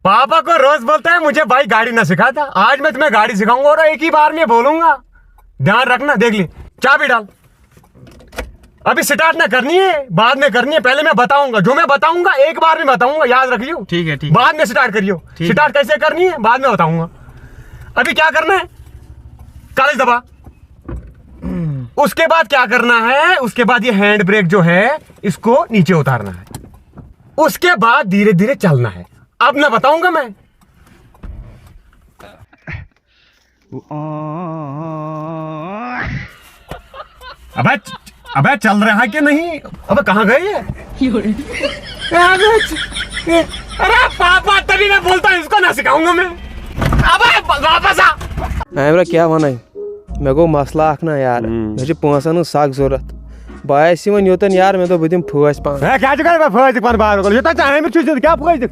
पापा को रोज बोलता है मुझे भाई गाड़ी ना सिखाता, आज मैं तुम्हें गाड़ी सिखाऊंगा और एक ही बार में बोलूंगा, ध्यान रखना। देख ली, चाबी डाल। अभी स्टार्ट ना करनी है, बाद में करनी है, पहले मैं बताऊंगा, जो मैं बताऊंगा एक बार में बताऊंगा, याद रखियो। ठीक है, ठीक। बाद में स्टार्ट करियो, स्टार्ट कैसे करनी है बाद में बताऊंगा। अभी क्या करना है, कागज दबा। उसके बाद क्या करना है, उसके बाद ये हैंड ब्रेक जो है इसको नीचे उतारना है, उसके बाद धीरे धीरे चलना है। अब ना बताऊंगा मैं। अबे चल रहा है कि नहीं? अबे कहाँ गए ये? अरे पापा तभी मैं बोलता हूँ इसको ना सिखाऊंगा मैं। अबे वापस आ। आमरा क्या वन मे गो मसला ना यार, मे पोसन सख जरूरत बस योतन यार मे दोप दिम फस पान। क्या फस पान बाहर क्या फस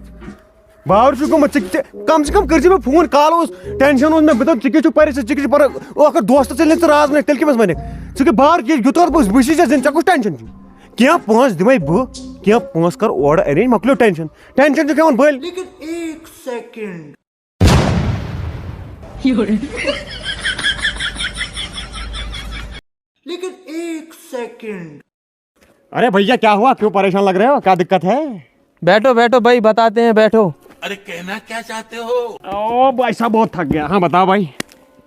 बाहर कम से कम कर फोन कॉल टेंशन मे बत परेशान दोस्त चल राज मे तेल कम वन चे बाहर यूत बस दिन कुछ टेंशन क्या पोस दिमे बह क्या पोस कर और अरेंज मकलो टेंशन टेंशन क्या बल। लेकिन एक सेकंड लेकिन एक सेकंड। अरे भैया क्या हुआ, क्यों परेशान लग रहे हो, क्या दिक्कत है? बैठो बैठो भाई, बताते हैं, बैठो। अरे कहना क्या चाहते हो? ओ भाई साहब बहुत थक गया। हाँ बताओ भाई।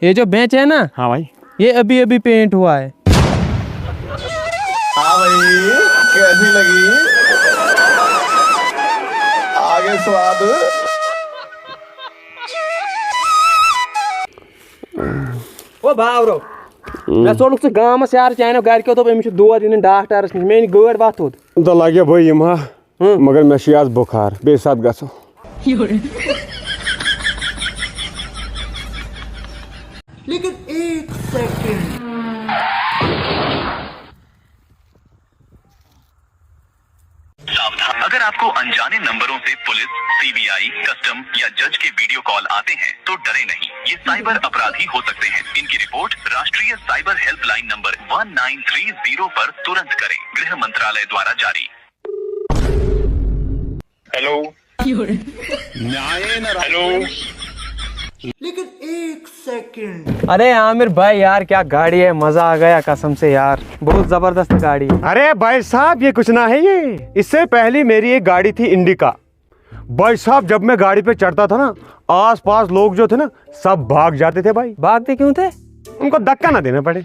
ये जो बेंच है ना, हाँ भाई, ये अभी अभी पेंट हुआ है। हाँ भाई, कैसी लगी? आगे स्वाद। ओ बावरो मैं सोलुक गामस यार चाहे घर क्यों तो अमिस दौद इन डॉक्टरस नश मे गाड़ वत तो लगे भाई यम मगर मे आज बुखार बे साथ गो। लेकिन एक सेकंड। सावधान, अगर आपको अनजाने नंबरों से पुलिस, सीबीआई, कस्टम या जज के वीडियो कॉल आते हैं तो डरे नहीं, ये साइबर अपराधी हो सकते हैं। इनकी रिपोर्ट राष्ट्रीय साइबर हेल्पलाइन नंबर 1930 पर तुरंत करें। गृह मंत्रालय द्वारा जारी। Hello hello. लेकिन एक सेकंड। अरे आमिर भाई यार क्या गाड़ी है, मजा आ गया कसम से यार, बहुत जबरदस्त गाड़ी है। अरे भाई साहब ये कुछ ना है, ये इससे पहले मेरी एक गाड़ी थी इंडिका। भाई साहब जब मैं गाड़ी पे चढ़ता था ना, आस पास लोग जो थे ना सब भाग जाते थे भाई। भागते क्यों थे? उनको धक्का ना देना पड़े,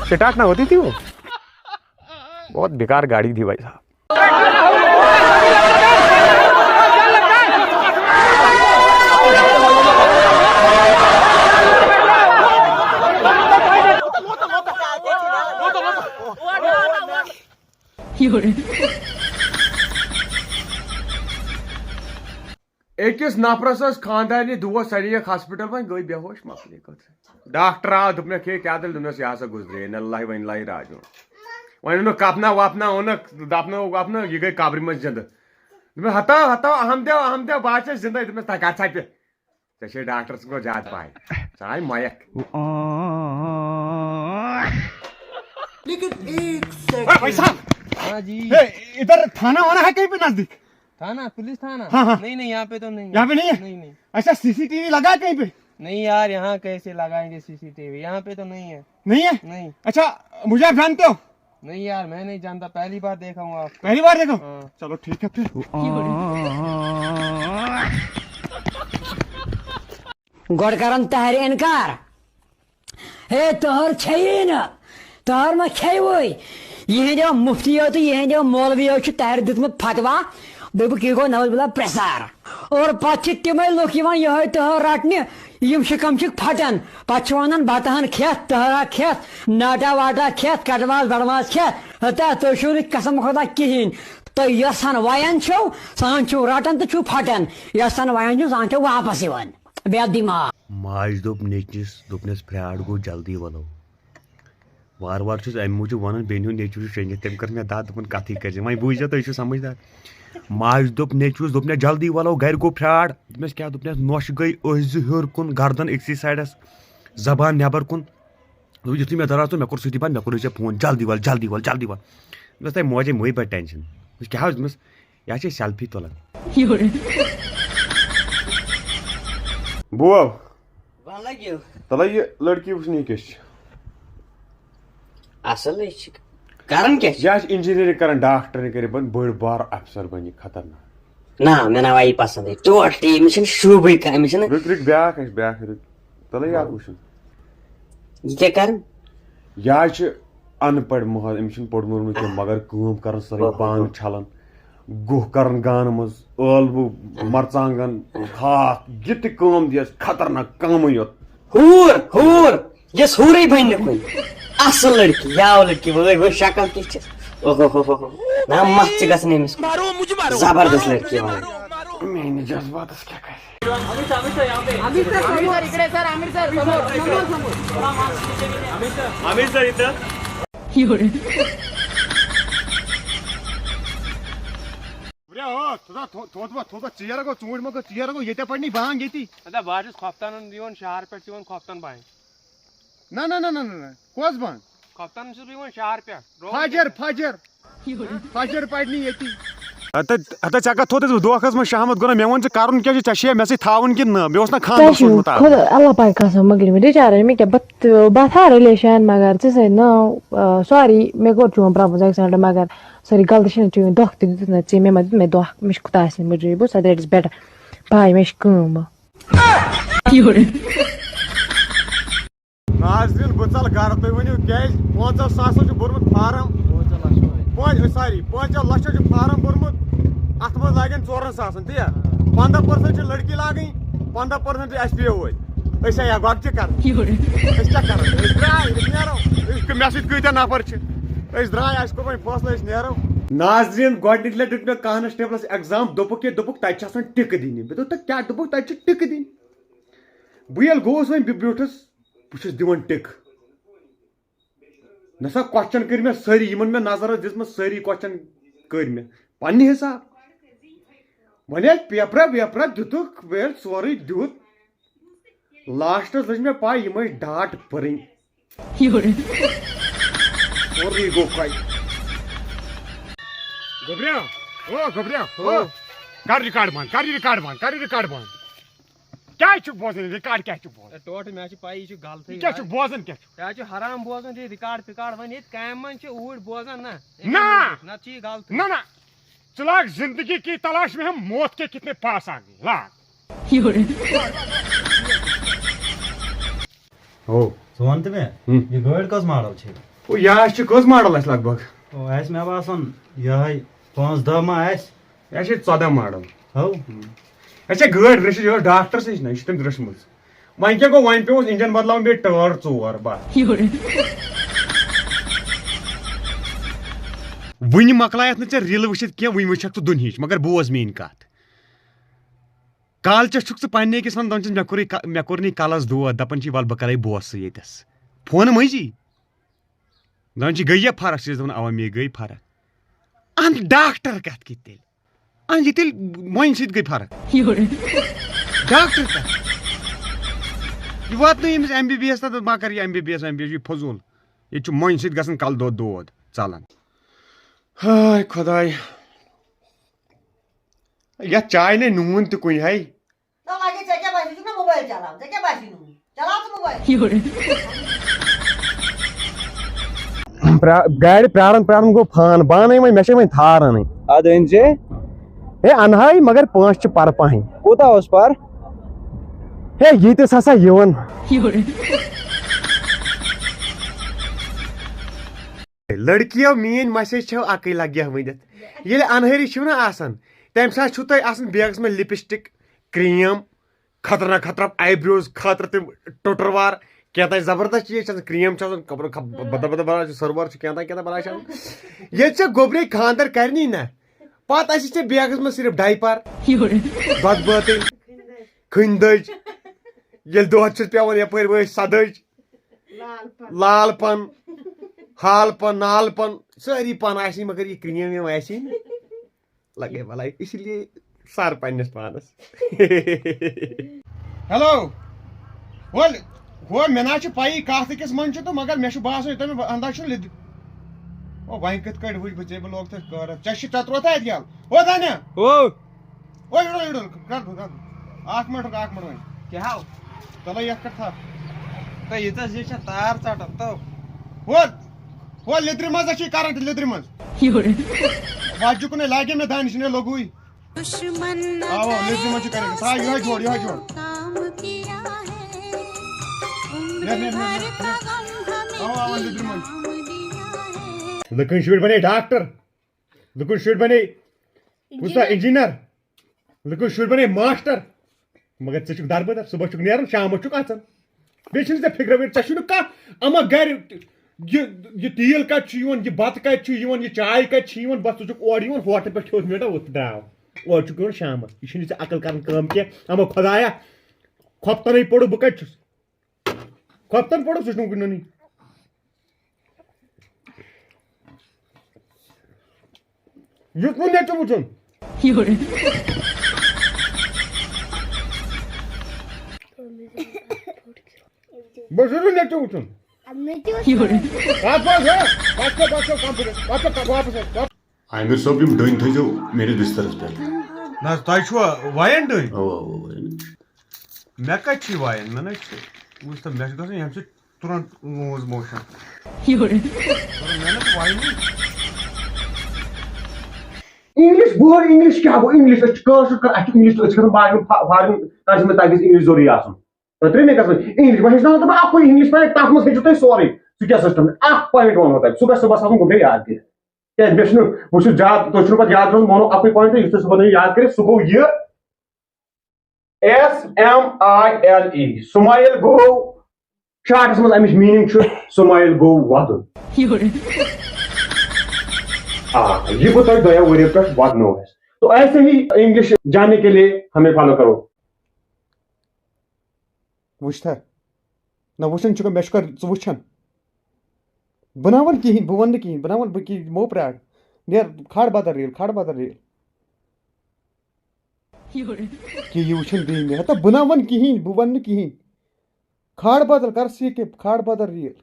स्टार्ट ना होती थी वो। बहुत बेकार गाड़ी थी भाई साहब। अकिस नफरस खानदानी दोस्त सड़ी हॉस्पिटल वो गई बेहोश मकली कत डॉक्टर आव दुपन खे क्या दिल दुनस यह हसा गुजरे नल्ला वन लाई राजो वन कपना वपना ओन दपना वपना यह गई कब्र मज जिंद हतो हतो अहम देव बह जिंदा दुपस तह कत पे चे डॉक्टर सो ज्यादा पाए चाहे मयक। लेकिन एक सेकंड। भाई साहब हाँ जी, इधर थाना वाना है कहीं पे नजदीक? थाना, पुलिस थाना? हाँ, हाँ। नहीं नहीं यहाँ पे तो नहीं। यहाँ पे नहीं है? नहीं नहीं अच्छा सीसीटीवी लगा है कहीं पे? नहीं यार, यहाँ कैसे लगाएंगे सीसीटीवी, यहाँ पे तो नहीं है। नहीं है? नहीं अच्छा मुझे आप जानते हो? नहीं यार, मैं नहीं जानता, पहली बार देखा हूँ आपको। पहली बार देखो? हाँ। चलो ठीक है फिर। गोड़ करन तहर इनकार हे तोहर छई न तोहर में छई वही यह जो मुफ्ती हो तो यह जो मौलवी हो तहर दितमुत फतवा दप गो नवजुल्ला प्रसार और पे तम लुक यह तहर रटने यम शिकम फटन पे वन बतहन खेत तहरा खेत नाटा वाटा खेत कटवाज बड़वाज खेत हता तुम कसम खुदा कहें तो यसान वायन छो सान छो रटन तो फटन यसान वायन छो सान छो वापस यवन बे दिमाग माज दोप नेचस दोपनस फ्राड गो जल्दी वलो वार वार छुस अमि मूजूब वन बेन नेचु शंगित तम कर मे दाद दोपन कथ कर वह बूझ तुम समझदार माज दोप नेचुस दोपने जल्दी वलो घर गो फ्राड दोपनस क्या दोपनस नोश गई अज हर कुन गर्दन अक्सी साइडस जबान नबर कुन यु मे दराज तो मे कोर सी बंद मे कोर फोन जल्दी वल जल्दी वल जल्दी वल तह मोजे मुई पे टेंशन क्या दोपनस یا چھِ سیلفی تُلان بو ون لگیو تلا یہ لڑکی وچھنی کس اصل کران کیا یہ انجینئرنگ کران ڈاکٹر کر بن بڑ بار افسر بن خطرناک نا مےٚ نا آیی پسند ٹوٹلی أمِس چھنہٕ شوٗبٕے کانٛہہ أمِس چھنہٕ رک بیاکھ بیاکھ رک تلا یہ وچھن یہِ کیٛاہ کران یہ ان پڑھ محل امس پوٚرمُت کینٛہہ مگر کٲم کران سٲری بانہٕ چھلان گُہہ کران گانہٕ منٛز ٲلوٕ مرژانٛگن ہاکھ یہِ تہِ کٲم دیس خطرناک کٲمٕے یوت ہوٗر یۄس ہوٗرٕے بنہِ نہٕ کُنہِ اصل لڑکی یاو لڑکی وٲے شکل کِژھ چھِ اوہو نا متھ چھِ گژھان أمِس زبردست لڑکی وَنان میٲنِس جذباتس کیٛاہ کرِ ژیر گوٚو ژوٗنٛٹھۍ ما گوٚو ژیر گوٚو ییٚتے پڑنی بانگ ییٚتی بہٕ چھُس کھۄفتانن یِوان شہر پٮ۪ٹھ یِوان کھۄفتان بانہِ نہ نہ نہ نہ نہ کۄس بانگ کھۄفتان چھُس بہٕ یِوان شہر پٮ۪ٹھ فجر فجر فجر پڑنی ییٚتی ہتا ژےٚ کتھ تھوٚوُتھ دھوکھس منٛز شہمت گوٚو مےٚ ووٚن ژٕ کرُن کیٛاہ چھُ ژےٚ چھُیا مےٚ سۭتۍ تھاوُن کِنہٕ نہٕ مےٚ اوس نہ خانٛدر سوٗزمُت اللہ پاک قسم مگر مےٚ بِچارٕ مےٚ کیٛاہ بہٕ تھاو رِلیشن مگر ژےٚ سۭتۍ نو سوری مےٚ کوٚر چون پرٛپوز ایٚکسیپٹ مگر سوری غلطی چھنہٕ چٲنۍ دھوکہٕ تہِ دِتُتھ نہٕ ژےٚ مےٚ ما دیُت مےٚ دھوکہٕ مےٚ چھُ خۄداے سٕنٛدۍ موٗجوٗب بوٗزتھا دیٹ اِز بیٹر باے مےٚ چھِ کٲم ناظریٖن بہٕ ژل گرٕ تُہۍ ؤنِو کیٛازِ 5,000 چھُ بوٚرمُت فارم 5 لچھو چھُ فارم بوٚرمُت اتھ منٛز لاگن 4,000 تی 15% چھِ لڑکی لاگٕنۍ 15% چھِ اَسہِ پیو وٲلۍ أسۍ ہیا گۄڈٕ تہِ کران أسۍ کیٛاہ کران أسۍ درٛاے أسۍ نیرو مےٚ سۭتۍ کۭتیاہ نفر چھِ أسۍ درٛاے اَسہِ کوٚر وۄنۍ فٲصلہٕ أسۍ نیرو ناظریٖن گۄڈنِکۍ لٹہِ دیُت مےٚ کانسٹیبلس ایٚگزام دوٚپُکھ تتہِ چھِ آسان ٹِکہٕ دِنہِ مےٚ دوٚپ تۄہہِ کیٛاہ دوٚپُکھ تتہِ چھِ ٹِکہٕ دِنۍ بہٕ ییٚلہِ گوٚوُس وۄنۍ بہٕ بیوٗٹھُس بہٕ چھُس دِوان ٹِکہٕ نسا کوسچن کٔرۍ مےٚ سٲری یِمن مےٚ نظر ٲس دِژمٕژ سٲری کوسچن کٔرۍ مےٚ پننہِ حساب وۄنۍ ییٚلہِ پیپرا ویپرا دِتُکھ ییٚلہِ سورُے دیُت لاسٹس لٔج مےٚ پاے یِم ٲسۍ ڈاٹ پٔرٕنۍ سورُے گوٚو کۄلہِ گوٚبریو کر رِکاڈ بند کر رِکاڈ بند کیٛاہ چھُ بوزان رِکاڈ کیٛاہ چھُ بوزان ٹوٹل مےٚ چھِ پاے یہِ چھُ غلطٕے کیٛاہ چھُ بوزان کیٛاہ چھُ یہِ حظ چھُ حرام بوزان یہِ رِکاڈ پِکاڈ وۄنۍ ییٚتہِ کامہِ منٛز چھِ اوٗرۍ بوزان نہ نتہٕ چھِ یہِ غلط نہ نہ ژٕ لاگ زندگی کی تلاش میں ہم موت کے کتنے پاس آ گئے لاگ ہو ژٕ وَن تہٕ مےٚ یہِ گٲڑۍ کۄس ماڈل چھِ یہِ چھِ کٔژ ماڈل اَسہِ لگ بگ آسہِ مےٚ باسان یِہوٚے 5-10 ما آسہِ یہِ چھِ 14 ماڈل ہو یہِ چھےٚ گٲڑۍ رٔچھِتھ یہِ ٲس ڈاکٹرس نِش نہ یہِ چھِ تٔمۍ رٔچھمٕژ وۄنۍ کیٛاہ گوٚو وۄنۍ پیوٚوُس انجن بدلاوُن بیٚیہِ ٹٲر 4 بس وٕنہِ مۄکلایتھ نہٕ ژےٚ ریٖلہٕ وٕچھِتھ کینٛہہ وٕنہِ وٕچھکھ ژٕ دُنہِچ مگر بوز میٲنۍ کتھ کالچس چھُکھ ژٕ پننہِ أکِس ونان دپان چھُس مےٚ کوٚر نہٕ کلس دود دپان چھی ول بہٕ کرے بوسہٕ ییٚتس فونہٕ مٔنٛزی دپان چھی گٔییا فرق چھِ دپان اوا مے گٔے فرق اہن ڈاکٹر کتھ کِتھ تیٚلہِ اہن یہِ تیٚلہِ مۄنہِ سۭتۍ گٔے فرق ڈاکٹر کتھ یہِ واتنٲے أمِس MBBS تتھ ما کر یہِ MBBS یہِ فضوٗل ییٚتہِ چھُ مۄنہِ سۭتۍ گژھان کلہٕ دود ژلان ہاے خۄداے یتھ چاے نے نوٗن تہِ کُنہِ ہاے گاڑِ پیاران گوٚو فان بانٕے وۄنۍ مےٚ چھے وۄنۍ تھار انٕنۍ ادٕ أنۍ زِ ہے انہاے مگر پونٛسہٕ چھِ پرٕ پہن کوٗتاہ اوس پر ہے ییٖتِس ہسا یِوان لڑکِیو میٲنۍ مسیج چھو اکٕے لگیا ؤنِتھ ییٚلہِ انہٲری چھِو نا آسان تمہِ ساتہٕ چھُو تۄہہِ آسان بیگس منٛز لپسٹک کرٛیٖم خطرناک آی بروز خٲطرٕ تِم ٹُٹر وار کینٛہہ زبردست چیٖز چھِ آسان کرٛیٖم چھِ آسان بدل بناوان سٔروَر چھُ کینٛہہ بناوان چھِ آسان ییٚلہِ ژےٚ گوٚبرے خانٛدر کرنی نہ پتہٕ آسی ژےٚ بیگس منٛز صرف ڈایپر دۄد بٲتٕلۍ کھٔنۍ دٔج ییٚلہِ دۄد چھُس پیوان یپٲرۍ ؤسۍ سدٕج لال پن ہال پن نال پن سٲری پن آسی مگر یہِ کرٛیٖم ویٖم آسی نہٕ لگے بلاے اسی لیے سر پننس پانس ہیلو ہو مےٚ نہ چھِ پایی کتھ أکِس منٛز چھُ تہٕ مگر مےٚ چھُ باسان یوٗتاہ مےٚ انداز چھُ ओ वहीं कत कट वुच बचे बे लोग त कर चश चतरोता है गल ओ दाने ओ इडल इडल कर 1 मिनट वहीं क्या चलो ये कट था तो ये तार चाटन तो हो लिद्रि मज अच्छी करंट लिद्रि मज वाजु कुने लागे में दानिश ने लोगुई आओ लिद्रि मज करेंगे सा यह जोड़ आओ लिद्रि मज लुकन शुड बने डॉक्टर लुकन शुड बने पुस्ता इंजीनियर लुकन शुड बने मास्टर मगर चुक दरबदर सुबह चुक नेरन शाम चुक आचन बेचन से फिक्र वे चुन का अमा घर ये तेल कत ये बत कत ये चाय कत बस चुक और होटल पे खेत मेटा वो द्राव और चुक शाम यह अकल कर अमा खुदाया खोपतन पड़ो बह कत खोपतन पड़ो सह कुन युथ वो नेचु वुचन बस नेचु वुचन आमिर साहब यम डन थो मेरे बिस्तरस पे ना तुम वायन डन मे कत वायन मे वुच तो मे गन यम तुरंत लूज मोशन इंग्लिश बोल इंग्लिश क्या गो इंग्लिश इंग्लिश फॉरन में तक इंग्लिश जरूरी त्रे मे इंग्लिश बह तो आप इंग्लिश पॉइंट तक मज हेचु तुम सोरे सह सिस्टम पॉइंट वो तुम सुबह सुबह आसन गुटे याद कर वो ज्यादा तुम पे याद रोज मोनो अक पॉइंट यु सुबह याद कर सह गो ये SMILE स्माइल गो शार्टस मज अमिच मीनिंग स्माइल गो वदन ये वो तुम दया वरियो पे वदनो तो ऐसे ही इंग्लिश जानने के लिए हमें फॉलो करो वुचता ना वुचन चुका मे कर च वुचन बनावन कहीं बह वन कहीं बनावन बह मो प्राग नेर खाड़ बदर रील कि ये वुचन बे मे तो बनावन कहीं बह वन कहीं खाड़ बदल कर सीख खाड़ बदर रील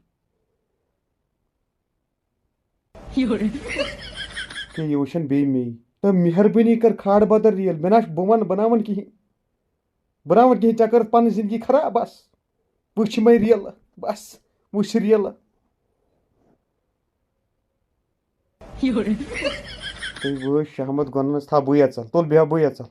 कि ये वुचन बे मे तो मेहरबानी कर खाड़ बदर रील मे ना बह वन बनावन कहीं चक्कर पन जिंदगी खराब बस वुच मे रील बस वुच रील तुम वो शहमत गन था बुया चल तुल बेहा बुया चल